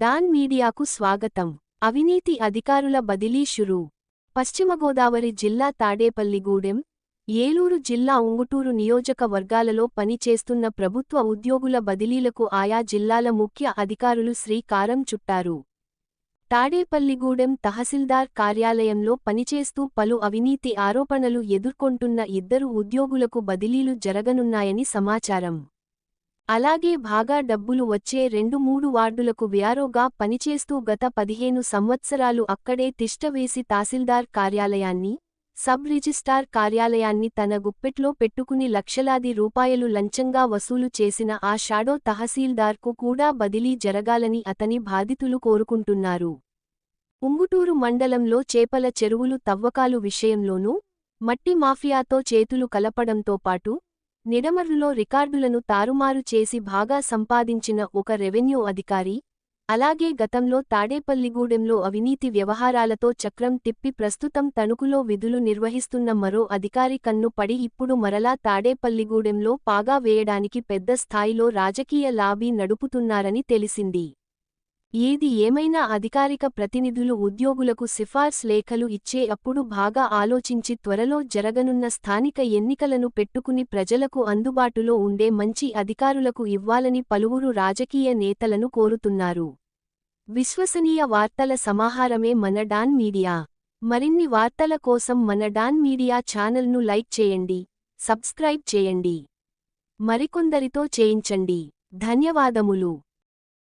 Don మీడియాకు స్వాగతం. అవినీతి అధికారుల బదిలీ షురూ. పశ్చిమ గోదావరి జిల్లా తాడేపల్లిగూడెం, ఏలూరు జిల్లా ఉంగుటూరు నియోజకవర్గాలలో పనిచేస్తున్న ప్రభుత్వ ఉద్యోగుల బదిలీలకు ఆయా జిల్లాల ముఖ్య అధికారులు శ్రీకారం చుట్టారు. తాడేపల్లిగూడెం తహసీల్దార్ కార్యాలయంలో పనిచేస్తూ పలు అవినీతి ఆరోపణలు ఎదుర్కొంటున్న ఇద్దరు ఉద్యోగులకు బదిలీలు జరగనున్నాయని సమాచారం. అలాగే బాగా డబ్బులు వచ్చే 2-3 వార్డులకు వ్యారోగా పనిచేస్తూ గత 15 సంవత్సరాలు అక్కడే తిష్టవేసి తహసీల్దార్ కార్యాలయాన్ని, సబ్ రిజిస్టార్ కార్యాలయాన్ని తన గుప్పెట్లో పెట్టుకుని లక్షలాది రూపాయలు లంచంగా వసూలు చేసిన ఆ షాడో తహసీల్దార్కు కూడా బదిలీ జరగాలని అతని బాధితులు కోరుకుంటున్నారు. ఉంగుటూరు మండలంలో చేపల చెరువులు తవ్వకాలు విషయంలోనూ, మట్టి మాఫియాతో చేతులు కలపడంతో పాటు నిడమర్రులో రికార్డులను తారుమారు చేసి బాగా సంపాదించిన ఒక రెవెన్యూ అధికారి, అలాగే గతంలో తాడేపల్లిగూడెంలో అవినీతి వ్యవహారాలతో చక్రం తిప్పి ప్రస్తుతం తణుకులో విధులు నిర్వహిస్తున్న మరో అధికారి కన్ను పడి ఇప్పుడు మరలా తాడేపల్లిగూడెంలో పాగా వేయడానికి పెద్ద స్థాయిలో రాజకీయ లాబీ నడుపుతున్నారని తెలిసింది. ఏది ఏమైనా అధికారిక ప్రతినిధులు ఉద్యోగులకు సిఫార్స్ లేఖలు ఇచ్చే అప్పుడు బాగా ఆలోచించి త్వరలో జరగనున్న స్థానిక ఎన్నికలను పెట్టుకుని ప్రజలకు అందుబాటులో ఉండే మంచి అధికారులకు ఇవ్వాలని పలువురు రాజకీయ నేతలను కోరుతున్నారు. విశ్వసనీయ వార్తల సమాహారమే మన డాన్ మీడియా. మరిన్ని వార్తల కోసం మన డాన్ మీడియా ఛానల్ను లైక్ చేయండి, సబ్స్క్రైబ్ చేయండి, మరికొందరితో చేయించండి. ధన్యవాదములు.